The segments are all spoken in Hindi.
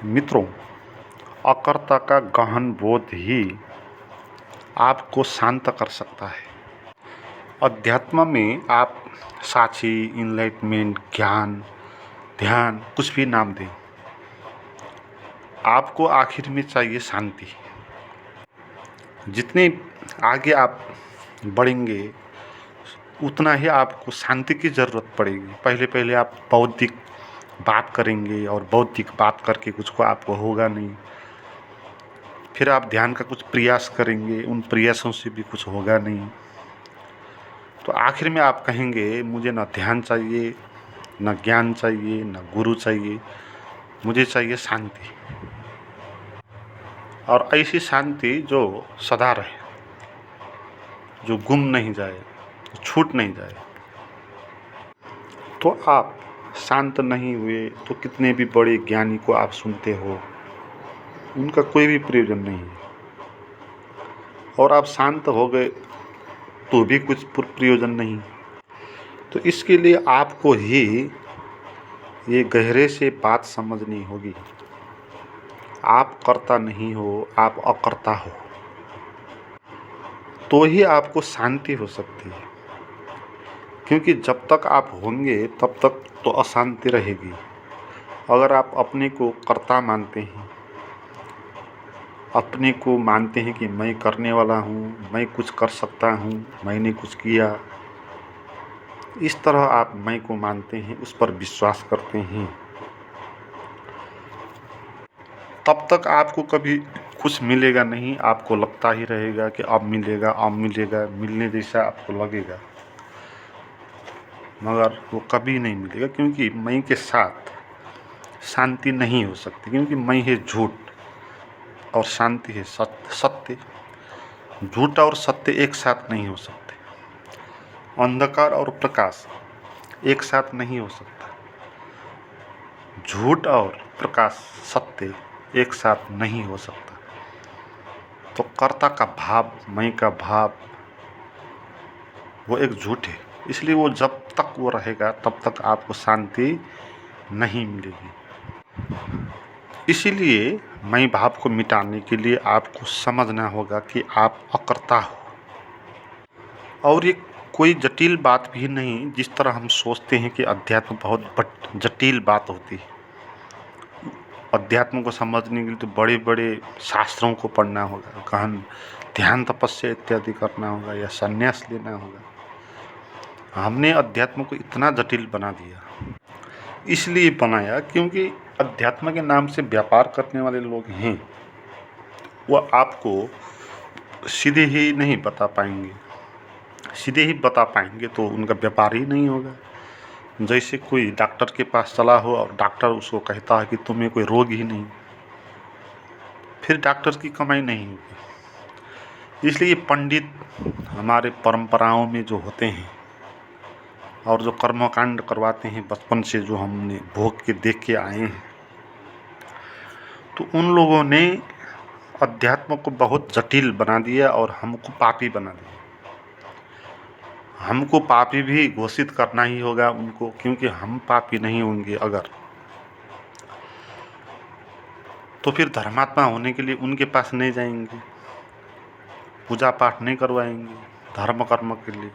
मित्रों, अकर्ता का गहन बोध ही आपको शांत कर सकता है। अध्यात्म में आप साक्षी, इनलाइटमेंट, ज्ञान, ध्यान, कुछ भी नाम दें, आपको आखिर में चाहिए शांति। जितने आगे आप बढ़ेंगे उतना ही आपको शांति की ज़रूरत पड़ेगी। पहले पहले आप बौद्धिक बात करेंगे और बौद्धिक बात करके कुछ को आपको होगा नहीं। फिर आप ध्यान का कुछ प्रयास करेंगे, उन प्रयासों से भी कुछ होगा नहीं। तो आखिर में आप कहेंगे मुझे न ध्यान चाहिए, न ज्ञान चाहिए, न गुरु चाहिए, मुझे चाहिए शांति। और ऐसी शांति जो सदा रहे, जो गुम नहीं जाए, छूट नहीं जाए। तो आप शांत नहीं हुए तो कितने भी बड़े ज्ञानी को आप सुनते हो, उनका कोई भी प्रयोजन नहीं है। और आप शांत हो गए तो भी कुछ प्रयोजन नहीं। तो इसके लिए आपको ही ये गहरे से बात समझनी होगी। आप कर्ता नहीं हो, आप अकर्ता हो, तो ही आपको शांति हो सकती है। क्योंकि जब तक आप होंगे तब तक तो अशांति रहेगी। अगर आप अपने को कर्ता मानते हैं, अपने को मानते हैं कि मैं करने वाला हूँ, मैं कुछ कर सकता हूँ, मैंने कुछ किया, इस तरह आप मैं को मानते हैं, उस पर विश्वास करते हैं, तब तक आपको कभी कुछ मिलेगा नहीं। आपको लगता ही रहेगा कि अब मिलेगा, अब मिलेगा, मिलने जैसा आपको लगेगा, मगर वो कभी नहीं मिलेगा। क्योंकि मैं के साथ शांति नहीं हो सकती। क्योंकि मैं है झूठ और शांति है सत्य। झूठ और सत्य एक साथ नहीं हो सकते। अंधकार और प्रकाश एक साथ नहीं हो सकता। झूठ और प्रकाश, सत्य एक साथ नहीं हो सकता। तो कर्ता का भाव, मैं का भाव, वो एक झूठ है। इसलिए वो जब तक वो रहेगा तब तक आपको शांति नहीं मिलेगी। इसीलिए मैं भाव को मिटाने के लिए आपको समझना होगा कि आप अकर्ता हो। और ये कोई जटिल बात भी नहीं, जिस तरह हम सोचते हैं कि अध्यात्म बहुत जटिल बात होती है। अध्यात्म को समझने के लिए तो बड़े बड़े शास्त्रों को पढ़ना होगा, गहन ध्यान, तपस्या इत्यादि करना होगा, या संन्यास लेना होगा। हमने अध्यात्म को इतना जटिल बना दिया। इसलिए बनाया क्योंकि अध्यात्म के नाम से व्यापार करने वाले लोग हैं, वो आपको सीधे ही नहीं बता पाएंगे। सीधे ही बता पाएंगे तो उनका व्यापार ही नहीं होगा। जैसे कोई डॉक्टर के पास चला हो और डॉक्टर उसको कहता है कि तुम्हें कोई रोग ही नहीं, फिर डॉक्टर की कमाई नहीं होगी। इसलिए पंडित हमारे परंपराओं में जो होते हैं और जो कर्मकांड करवाते हैं बचपन से, जो हमने भोग के देख के आए हैं, तो उन लोगों ने अध्यात्म को बहुत जटिल बना दिया और हमको पापी बना दिया। हमको पापी भी घोषित करना ही होगा उनको, क्योंकि हम पापी नहीं होंगे अगर, तो फिर धर्मात्मा होने के लिए उनके पास नहीं जाएंगे, पूजा पाठ नहीं करवाएंगे धर्म कर्म के लिए।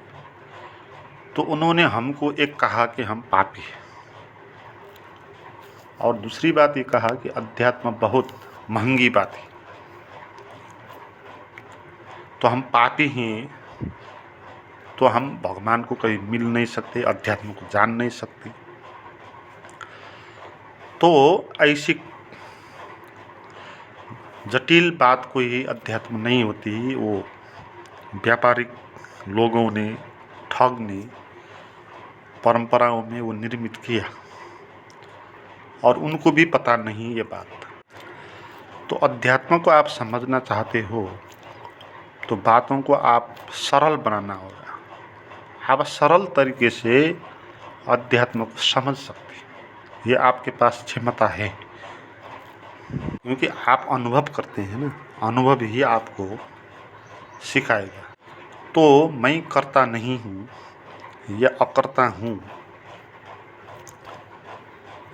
तो उन्होंने हमको एक कहा कि हम पापी हैं, और दूसरी बात ये कहा कि अध्यात्म बहुत महंगी बात है। तो हम पापी हैं तो हम भगवान को कहीं मिल नहीं सकते, अध्यात्म को जान नहीं सकते। तो ऐसी जटिल बात कोई अध्यात्म नहीं होती। वो व्यापारिक लोगों ने, ठग ने परंपराओं में वो निर्मित किया, और उनको भी पता नहीं ये बात। तो अध्यात्म को आप समझना चाहते हो तो बातों को आप सरल बनाना होगा। आप सरल तरीके से अध्यात्म को समझ सकते हैं, ये आपके पास क्षमता है। क्योंकि आप अनुभव करते हैं ना, अनुभव ही आपको सिखाएगा। तो मैं करता नहीं हूँ या अकर्ता हूँ,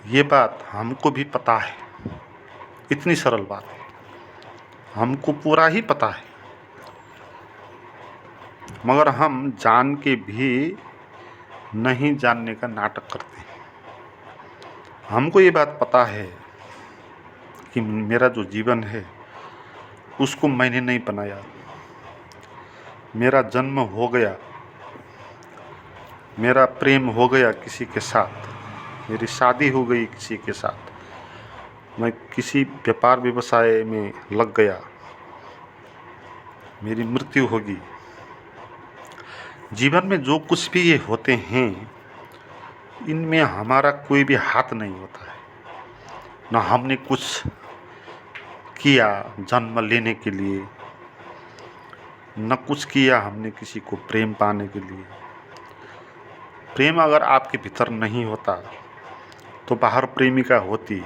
ये बात हमको भी पता है, इतनी सरल बात है, हमको पूरा ही पता है, मगर हम जान के भी नहीं जानने का नाटक करते हैं। हमको ये बात पता है कि मेरा जो जीवन है उसको मैंने नहीं बनाया, मेरा जन्म हो गया, मेरा प्रेम हो गया किसी के साथ, मेरी शादी हो गई किसी के साथ, मैं किसी व्यापार व्यवसाय में लग गया, मेरी मृत्यु होगी। जीवन में जो कुछ भी ये होते हैं इनमें हमारा कोई भी हाथ नहीं होता है। न हमने कुछ किया जन्म लेने के लिए, न कुछ किया हमने किसी को प्रेम पाने के लिए। प्रेम अगर आपके भीतर नहीं होता तो बाहर प्रेमिका होती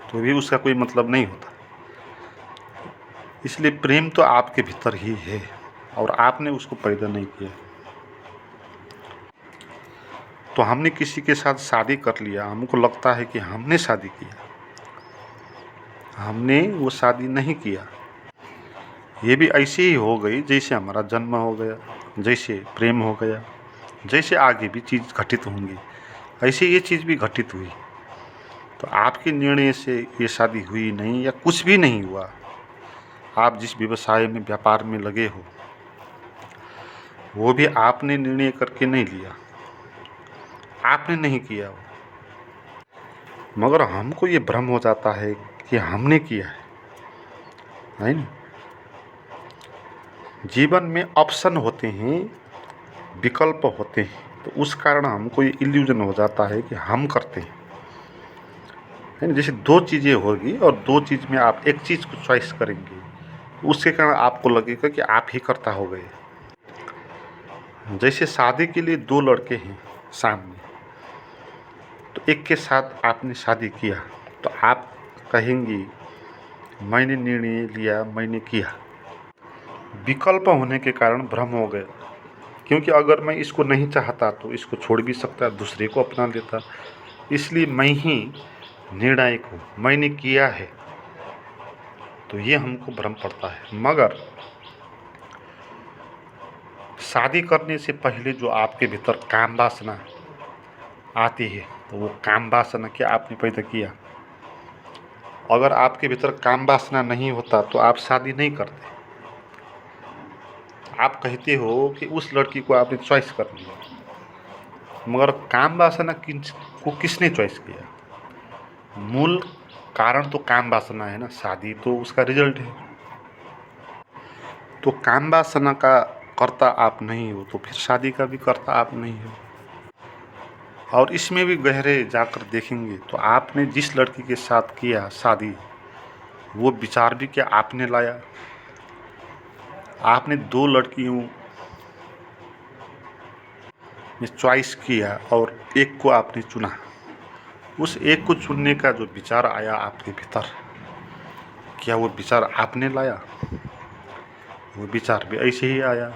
तो भी उसका कोई मतलब नहीं होता। इसलिए प्रेम तो आपके भीतर ही है और आपने उसको पैदा नहीं किया। तो हमने किसी के साथ शादी कर लिया, हमको लगता है कि हमने शादी किया, हमने वो शादी नहीं किया। ये भी ऐसे ही हो गई जैसे हमारा जन्म हो गया, जैसे प्रेम हो गया, जैसे आगे भी चीज़ घटित होंगी, ऐसे ये चीज़ भी घटित हुई। तो आपके निर्णय से ये शादी हुई नहीं या कुछ भी नहीं हुआ। आप जिस व्यवसाय में व्यापार में लगे हो वो भी आपने निर्णय करके नहीं लिया, आपने नहीं किया वो। मगर हमको ये भ्रम हो जाता है कि हमने किया है ना। जीवन में ऑप्शन होते हैं, विकल्प होते हैं, तो उस कारण हमको ये इल्यूजन हो जाता है कि हम करते हैं, है ना। जैसे दो चीज़ें होगी और दो चीज़ में आप एक चीज़ को चॉइस करेंगे, उसके कारण आपको लगेगा कि आप ही करता हो गए। जैसे शादी के लिए दो लड़के हैं सामने, तो एक के साथ आपने शादी किया तो आप कहेंगी मैंने निर्णय लिया, मैंने किया। विकल्प होने के कारण भ्रम हो गया, क्योंकि अगर मैं इसको नहीं चाहता तो इसको छोड़ भी सकता, दूसरे को अपना लेता। इसलिए मैं ही निर्णायक हूँ, मैंने किया है, तो ये हमको भ्रम पड़ता है। मगर शादी करने से पहले जो आपके भीतर काम वासना आती है तो वो काम वासना क्या आपने पैदा किया। अगर आपके भीतर काम वासना नहीं होता तो आप शादी नहीं करते। आप कहते हो कि उस लड़की को आपने चॉइस कर लिया, मगर काम वासना किसने चॉइस किया। मूल कारण तो काम वासना है ना, शादी तो उसका रिजल्ट है। तो काम वासना का कर्ता आप नहीं हो तो फिर शादी का भी कर्ता आप नहीं हो। और इसमें भी गहरे जाकर देखेंगे तो आपने जिस लड़की के साथ किया शादी, वो विचार भी क्या आपने लाया। आपने दो लड़कियों में चॉइस किया और एक को आपने चुना। उस एक को चुनने का जो विचार आया आपके भीतर, क्या वो विचार आपने लाया। वो विचार भी ऐसे ही आया।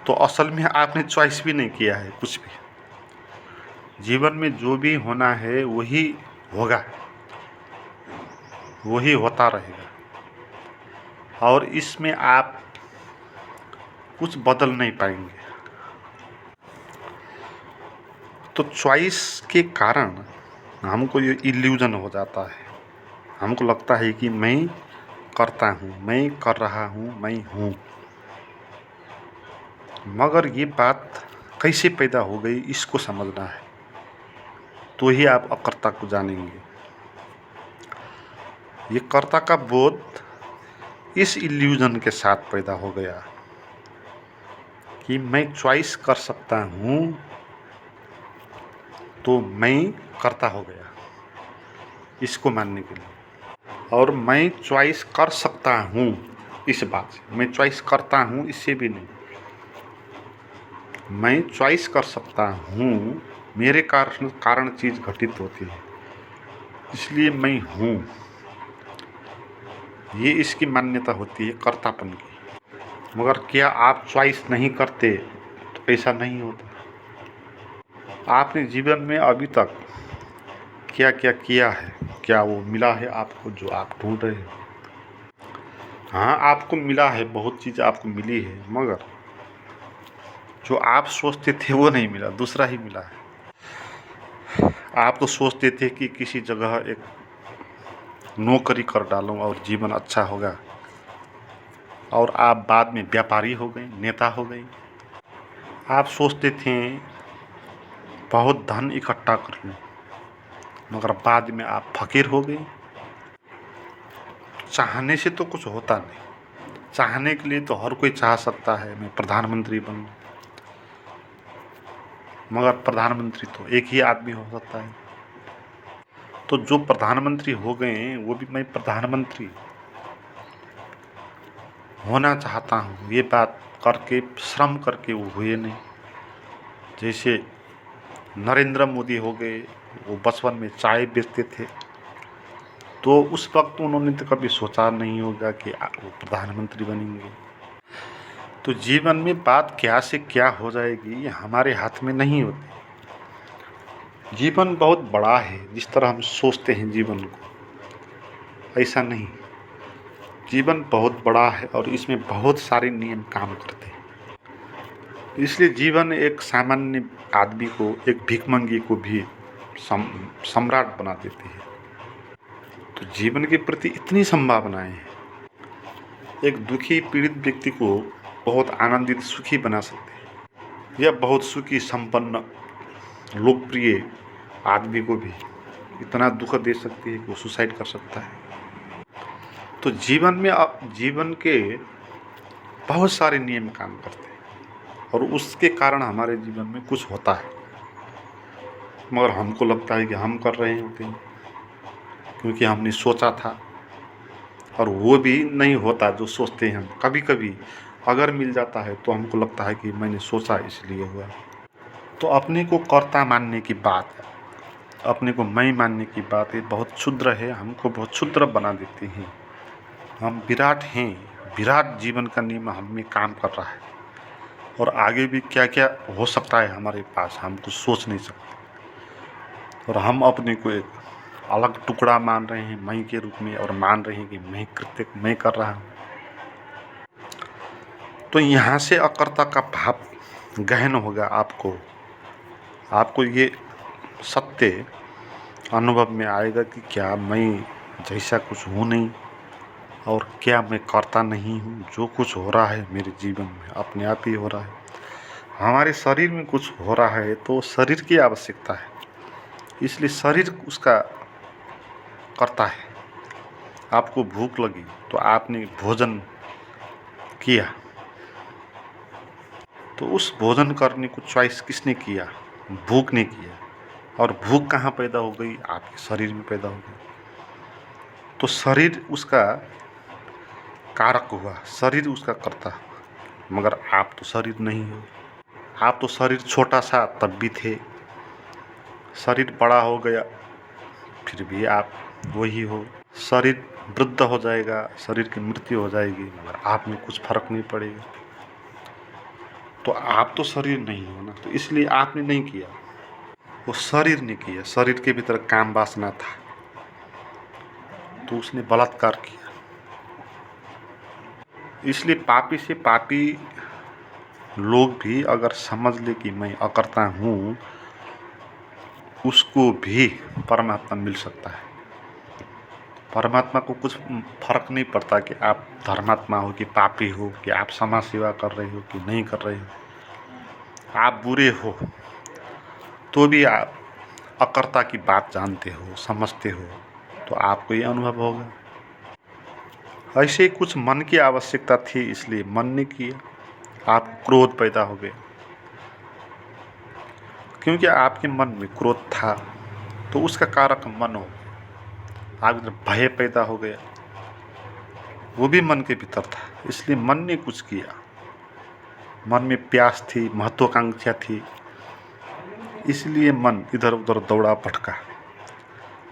तो असल में आपने चॉइस भी नहीं किया है कुछ भी। जीवन में जो भी होना है वही होगा, वही होता रहेगा, और इसमें आप कुछ बदल नहीं पाएंगे। तो चॉइस के कारण हमको ये इल्यूजन हो जाता है। हमको लगता है कि मैं करता हूँ, मैं कर रहा हूँ, मैं हूँ। मगर ये बात कैसे पैदा हो गई इसको समझना है, तो ही आप अकर्ता को जानेंगे। ये कर्ता का बोध इस इल्यूजन के साथ पैदा हो गया कि मैं चॉइस कर सकता हूँ तो मैं कर्ता हो गया, इसको मानने के लिए। और मैं चॉइस कर सकता हूँ इस बात से, मैं चॉइस करता हूँ इससे भी नहीं। मैं चॉइस कर सकता हूँ, मेरे कारण चीज़ घटित होती है, इसलिए मैं हूँ। ये इसकी मान्यता होती है कर्तापन की। मगर क्या आप चॉइस नहीं करते तो ऐसा नहीं होता। आपने जीवन में अभी तक क्या क्या किया है, क्या वो मिला है आपको जो आप ढूंढ रहे हैं? हाँ, आपको मिला है, बहुत चीज़ आपको मिली है, मगर जो आप सोचते थे वो नहीं मिला, दूसरा ही मिला है। आप तो सोचते थे कि किसी जगह एक नौकरी कर डालूं और जीवन अच्छा होगा, और आप बाद में व्यापारी हो गए, नेता हो गए। आप सोचते थे बहुत धन इकट्ठा कर लूं, मगर बाद में आप फकीर हो गए। चाहने से तो कुछ होता नहीं। चाहने के लिए तो हर कोई चाह सकता है मैं प्रधानमंत्री बनूं, मगर प्रधानमंत्री तो एक ही आदमी हो सकता है। तो जो प्रधानमंत्री हो गए हैं वो भी मैं प्रधानमंत्री होना चाहता हूँ, ये बात करके श्रम करके वो हुए नहीं। जैसे नरेंद्र मोदी हो गए, वो बचपन में चाय बेचते थे, तो उस वक्त उन्होंने तो कभी सोचा नहीं होगा कि वो प्रधानमंत्री बनेंगे। तो जीवन में बात क्या से क्या हो जाएगी ये हमारे हाथ में नहीं होती। जीवन बहुत बड़ा है, जिस तरह हम सोचते हैं जीवन को, ऐसा नहीं। जीवन बहुत बड़ा है और इसमें बहुत सारे नियम काम करते हैं। इसलिए जीवन एक सामान्य आदमी को, एक भिखमंगी को भी सम्राट बना देती है। तो जीवन के प्रति इतनी संभावनाएं हैं। एक दुखी पीड़ित व्यक्ति को बहुत आनंदित सुखी बना सकते हैं, या बहुत सुखी संपन्न लोकप्रिय आदमी को भी इतना दुख दे सकती है कि वो सुसाइड कर सकता है। तो जीवन में जीवन के बहुत सारे नियम काम करते हैं और उसके कारण हमारे जीवन में कुछ होता है, मगर हमको लगता है कि हम कर रहे होते हैं क्योंकि हमने सोचा था, और वो भी नहीं होता जो सोचते हैं हम। कभी कभी अगर मिल जाता है तो हमको लगता है कि मैंने सोचा इसलिए हुआ। तो अपने को कर्ता मानने की बात है, अपने को मैं मानने की बात है, बहुत क्षुद्र है, हमको बहुत क्षुद्र बना देते हैं। हम विराट हैं, विराट जीवन का नियम हम में काम कर रहा है, और आगे भी क्या क्या हो सकता है हमारे पास हम कुछ सोच नहीं सकते। और हम अपने को एक अलग टुकड़ा मान रहे हैं मैं के रूप में, और मान रहे हैं कि मैं कृत्य मैं कर रहा हूँ। तो यहाँ से अकर्ता का भाव गहन होगा। आपको ये सत्य अनुभव में आएगा कि क्या मैं जैसा कुछ हूँ नहीं, और क्या मैं करता नहीं हूँ। जो कुछ हो रहा है मेरे जीवन में अपने आप ही हो रहा है। हमारे शरीर में कुछ हो रहा है तो शरीर की आवश्यकता है, इसलिए शरीर उसका करता है। आपको भूख लगी तो आपने भोजन किया, तो उस भोजन करने को चॉइस किसने किया? भूख ने किया। और भूख कहाँ पैदा हो गई? आपके शरीर में पैदा हो गई। तो शरीर उसका कारक हुआ, शरीर उसका करता, मगर आप तो शरीर नहीं हो। आप तो शरीर छोटा सा तब भी थे, शरीर बड़ा हो गया फिर भी आप वही हो। शरीर वृद्ध हो जाएगा, शरीर की मृत्यु हो जाएगी, मगर आप में कुछ फर्क नहीं पड़ेगा। तो आप तो शरीर नहीं हो ना, तो इसलिए आपने नहीं किया, वो शरीर ने किया। शरीर के भीतर काम वासना था तो उसने बलात्कार किया। इसलिए पापी से पापी लोग भी अगर समझ ले कि मैं अकर्ता हूँ, उसको भी परमात्मा मिल सकता है। परमात्मा को कुछ फर्क नहीं पड़ता कि आप धर्मात्मा हो कि पापी हो, कि आप समाज सेवा कर रहे हो कि नहीं कर रहे हो। आप बुरे हो तो भी आप अकर्ता की बात जानते हो, समझते हो, तो आपको ये अनुभव होगा। ऐसे ही कुछ मन की आवश्यकता थी, इसलिए मन ने किया। आप क्रोध पैदा हो गया क्योंकि आपके मन में क्रोध था, तो उसका कारक मन हो। आप भय पैदा हो गया, वो भी मन के भीतर था, इसलिए मन ने कुछ किया। मन में प्यास थी, महत्वाकांक्षा थी, इसलिए मन इधर उधर दौड़ा भटका।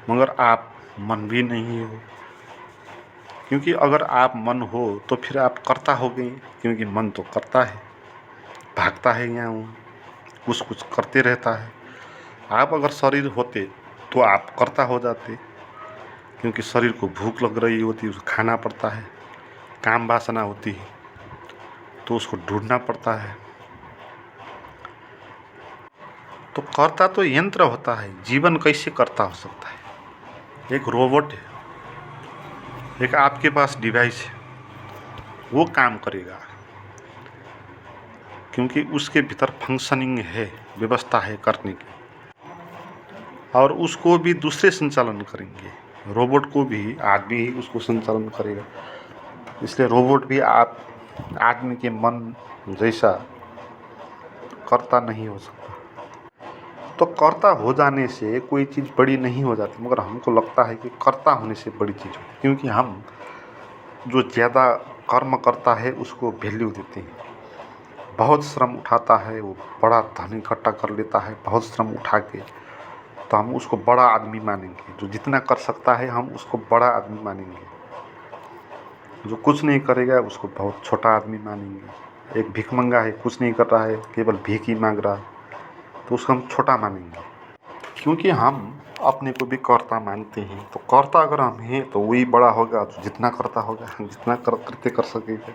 मगर आप मन भी नहीं हो, क्योंकि अगर आप मन हो तो फिर आप कर्ता हो गए, क्योंकि मन तो करता है, भागता है यहाँ वहाँ, कुछ करते रहता है। आप अगर शरीर होते तो आप कर्ता हो जाते, क्योंकि शरीर को भूख लग रही होती है, उसको खाना पड़ता है, काम वासना होती है तो उसको ढूंढना पड़ता है। तो कर्ता तो यंत्र होता है, जीवन कैसे कर्ता हो सकता है? एक रोबोट है, एक आपके पास डिवाइस है, वो काम करेगा क्योंकि उसके भीतर फंक्शनिंग है, व्यवस्था है करने की, और उसको भी दूसरे संचालन करेंगे। रोबोट को भी आदमी ही उसको संचालन करेगा, इसलिए रोबोट भी आप आदमी के मन जैसा कर्ता नहीं हो सकता। तो कर्ता हो जाने से कोई चीज़ बड़ी नहीं हो जाती, मगर हमको लगता है कि कर्ता होने से बड़ी चीज़ होती है, क्योंकि हम जो ज़्यादा कर्म करता है उसको वैल्यू देते हैं। बहुत श्रम उठाता है, वो बड़ा धन इकट्ठा कर लेता है बहुत श्रम उठा के, तो हम उसको बड़ा आदमी मानेंगे। जो जितना कर सकता है हम उसको बड़ा आदमी मानेंगे, जो कुछ नहीं करेगा उसको बहुत छोटा आदमी मानेंगे। एक भिखमंगा है, कुछ नहीं कर रहा है, केवल भीख ही मांग रहा है, तो उसको हम छोटा मानेंगे, क्योंकि हम अपने को भी कर्ता मानते हैं। तो कर्ता अगर हम हैं तो वही बड़ा होगा जो जितना करता होगा, जितना करते कर सकेगा।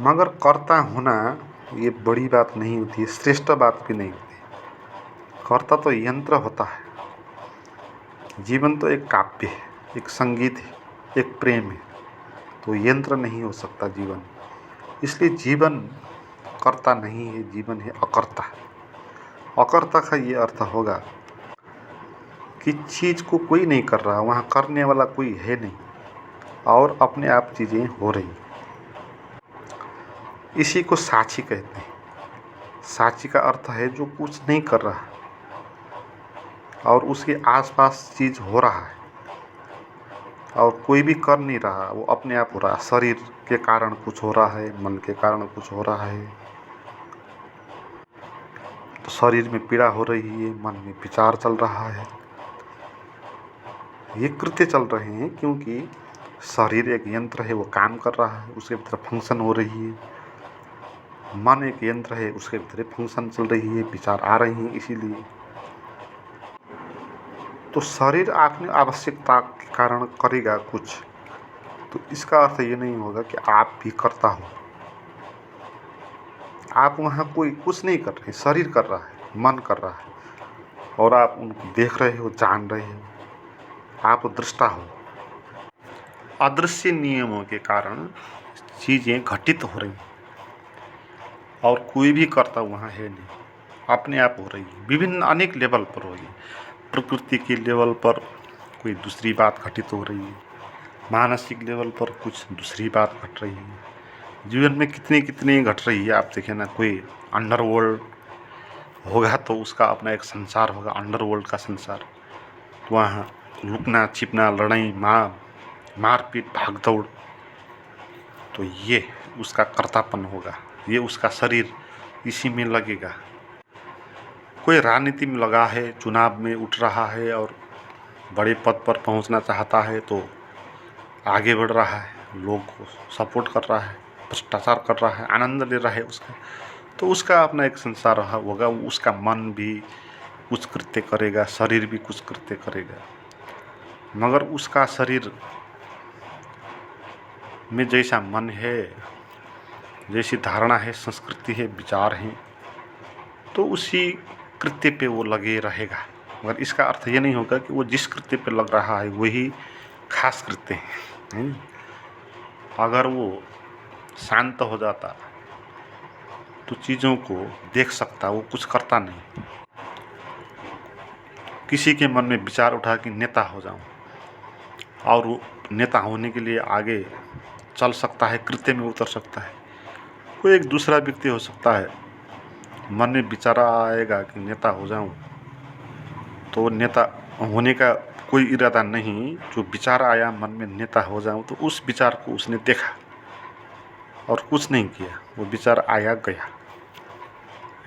मगर कर्ता होना ये बड़ी बात नहीं होती है, श्रेष्ठ बात भी नहीं होती। कर्ता तो यंत्र होता है। जीवन तो एक काव्य है, एक संगीत है, एक प्रेम है, तो यंत्र नहीं हो सकता जीवन। इसलिए जीवन कर्ता नहीं है, जीवन है अकर्ता। अकर्ता का ये अर्थ होगा कि चीज़ को कोई नहीं कर रहा, वहाँ करने वाला कोई है नहीं, और अपने आप चीज़ें हो रही। इसी को साक्षी कहते हैं। साक्षी का अर्थ है जो कुछ नहीं कर रहा और उसके आसपास चीज़ हो रहा है, और कोई भी कर नहीं रहा, वो अपने आप हो रहा है। शरीर के कारण कुछ हो रहा है, मन के कारण कुछ हो रहा है, तो शरीर में पीड़ा हो रही है, मन में विचार चल रहा है, ये कृत्य चल रहे हैं, क्योंकि शरीर एक यंत्र है, वो काम कर रहा है, उसके भीतर फंक्शन हो रही है। मन एक यंत्र है, उसके भीतर फंक्शन चल रही है, विचार आ रहे हैं। इसीलिए तो शरीर अपनी आवश्यकता के कारण करेगा कुछ, तो इसका अर्थ ये नहीं होगा कि आप भी करता हो। आप वहाँ कोई कुछ नहीं कर रहे, शरीर कर रहा है, मन कर रहा है, और आप उनको देख रहे हो, जान रहे हो, आप दृष्टा हो। अदृश्य नियमों के कारण चीज़ें घटित हो रही, और कोई भी कर्ता वहाँ है नहीं, अपने आप हो रही है। विभिन्न अनेक लेवल पर हो रही है। प्रकृति के लेवल पर कोई दूसरी बात घटित हो रही है, मानसिक लेवल पर कुछ दूसरी बात घट रही है, जीवन में कितनी कितनी घट रही है। आप देखें ना, कोई अंडरवर्ल्ड होगा तो उसका अपना एक संसार होगा, अंडरवर्ल्ड का संसार। तो वहाँ लुकना छिपना, लड़ाई, मारपीट, भागदौड़, तो ये उसका कर्तापन होगा, ये उसका शरीर इसी में लगेगा। कोई राजनीति में लगा है, चुनाव में उठ रहा है और बड़े पद पर पहुंचना चाहता है, तो आगे बढ़ रहा है, लोग को सपोर्ट कर रहा है, भ्रष्टाचार कर रहा है, आनंद ले रहा है उसका, तो उसका अपना एक संसार होगा। उसका मन भी कुछ कृत्य करेगा, शरीर भी कुछ कृत्य करेगा, मगर उसका शरीर में जैसा मन है, जैसी धारणा है, संस्कृति है, विचार हैं, तो उसी कृत्य पे वो लगे रहेगा। मगर इसका अर्थ ये नहीं होगा कि वो जिस कृत्य पे लग रहा है वही खास कृत्य है। अगर वो शांत हो जाता तो चीज़ों को देख सकता, वो कुछ करता नहीं। किसी के मन में विचार उठा कि नेता हो जाऊं, और वो नेता होने के लिए आगे चल सकता है, कृत्य में उतर सकता है। कोई एक दूसरा व्यक्ति हो सकता है, मन में विचार आएगा कि नेता हो जाऊं, तो वो नेता होने का कोई इरादा नहीं, जो विचार आया मन में नेता हो जाऊं, तो उस विचार को उसने देखा और कुछ नहीं किया, वो विचार आया गया।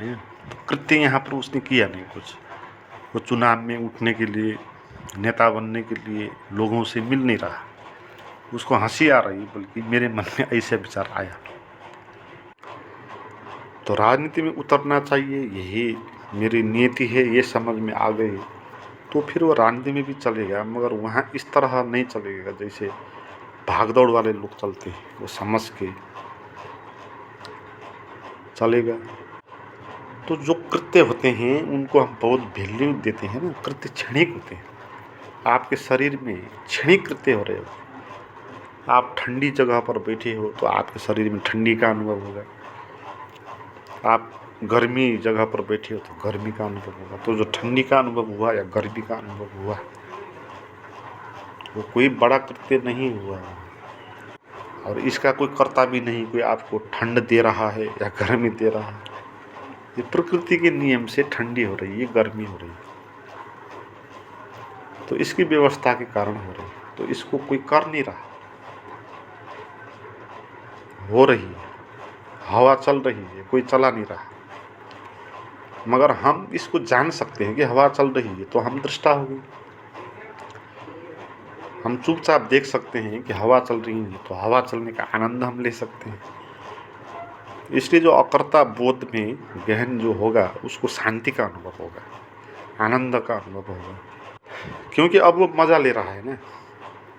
तो कृत्य यहाँ पर उसने किया नहीं कुछ। वो चुनाव में उठने के लिए, नेता बनने के लिए लोगों से मिल नहीं रहा, उसको हंसी आ रही, बल्कि मेरे मन में ऐसे विचार आया। तो राजनीति में उतरना चाहिए, यही मेरी नीति है, ये समझ में आ गई, तो फिर वो राजनीति में भी चलेगा, मगर वहाँ इस तरह नहीं चलेगा जैसे भागदौड़ वाले लोग चलते हैं, वो समझ के चलेगा। तो जो कृत्य होते हैं उनको हम बहुत वैल्यू देते हैं ना, कृत्य क्षणिक होते हैं। आपके शरीर में क्षणिक कृत्य हो रहे हो, आप ठंडी जगह पर बैठे हो तो आपके शरीर में ठंडी का अनुभव होगा, आप गर्मी जगह पर बैठे हो तो गर्मी का अनुभव होगा। तो जो ठंडी का अनुभव हुआ या गर्मी का अनुभव हुआ वो कोई बड़ा कृत्य नहीं हुआ, और इसका कोई कर्ता भी नहीं, कोई आपको ठंड दे रहा है या गर्मी दे रहा है। ये प्रकृति के नियम से ठंडी हो रही है, गर्मी हो रही है, तो इसकी व्यवस्था के कारण हो रही है। तो इसको कोई कर नहीं रहा, हो रही है, हवा चल रही है, कोई चला नहीं रहा। मगर हम इसको जान सकते हैं कि हवा चल रही है, तो हम दृष्टा हो गए। हम चुपचाप देख सकते हैं कि हवा चल रही है, तो हवा चलने का आनंद हम ले सकते हैं। इसलिए जो अकर्ता बोध में गहन जो होगा उसको शांति का अनुभव होगा, आनंद का अनुभव होगा, क्योंकि अब वो मज़ा ले रहा है ना।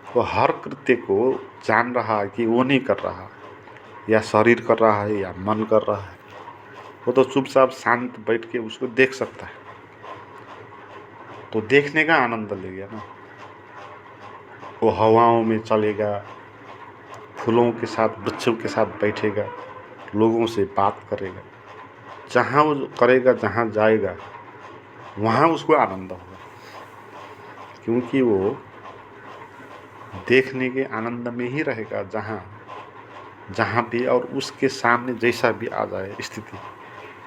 वो हर कृत्य को जान रहा है कि वो नहीं कर रहा, या शरीर कर रहा है या मन कर रहा है। वो तो चुपचाप शांत बैठ के उसको देख सकता है, तो देखने का आनंद ले गया ना। वो हवाओं में चलेगा, फूलों के साथ, वृक्षों के साथ बैठेगा, लोगों से बात करेगा, जहाँ वो करेगा, जहाँ जाएगा वहाँ उसको आनंद होगा, क्योंकि वो देखने के आनंद में ही रहेगा जहाँ भी, और उसके सामने जैसा भी आ जाए स्थिति,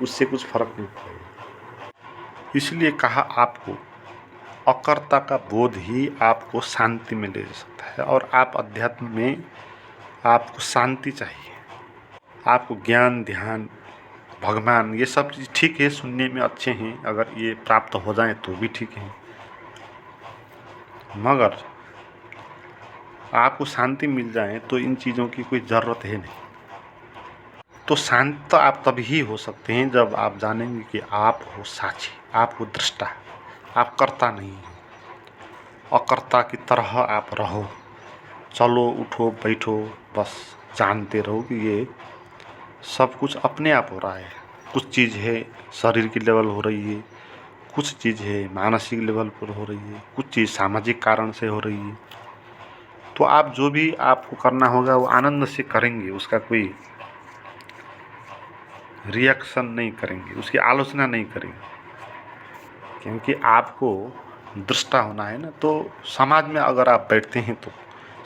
उससे कुछ फर्क नहीं पड़ेगा। इसलिए कहा आपको अकर्ता का बोध ही आपको शांति में ले जा सकता है, और आप अध्यात्म में आपको शांति चाहिए, आपको ज्ञान, ध्यान, भगवान, ये सब चीज़ ठीक है, सुनने में अच्छे हैं, अगर ये प्राप्त हो जाए तो भी ठीक है, मगर आपको शांति मिल जाए तो इन चीज़ों की कोई ज़रूरत है नहीं। तो शांत आप तभी हो सकते हैं जब आप जानेंगे कि आप हो साक्षी, आप हो दृष्टा, आप कर्ता नहीं हो। अकर्ता की तरह आप रहो, चलो, उठो, बैठो, बस जानते रहो कि ये सब कुछ अपने आप हो रहा है। कुछ चीज़ है शरीर की लेवल हो रही है, कुछ चीज़ है मानसिक लेवल पर हो रही है, कुछ चीज़ सामाजिक कारण से हो रही है। तो आप जो भी आपको करना होगा वो आनंद से करेंगे, उसका कोई रिएक्शन नहीं करेंगे, उसकी आलोचना नहीं करेंगे, क्योंकि आपको दृष्टा होना है ना। तो समाज में अगर आप बैठते हैं तो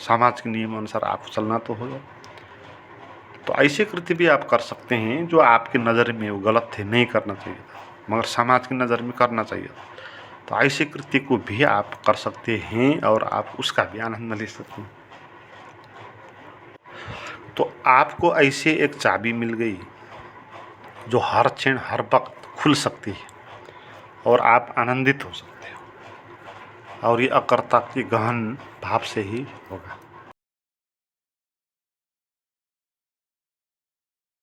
समाज के नियम अनुसार आपको चलना तो होगा। तो ऐसे कृत्य भी आप कर सकते हैं जो आपकी नज़र में वो गलत थे, नहीं करना चाहिए था, मगर समाज की नज़र में करना चाहिए। तो ऐसे कृत्य को भी आप कर सकते हैं और आप उसका भी आनंद ले सकते हैं। तो आपको ऐसे एक चाबी मिल गई जो हर क्षण, हर वक्त खुल सकती है, और आप आनंदित हो सकते हो, और ये अकर्ता के गहन भाव से ही होगा।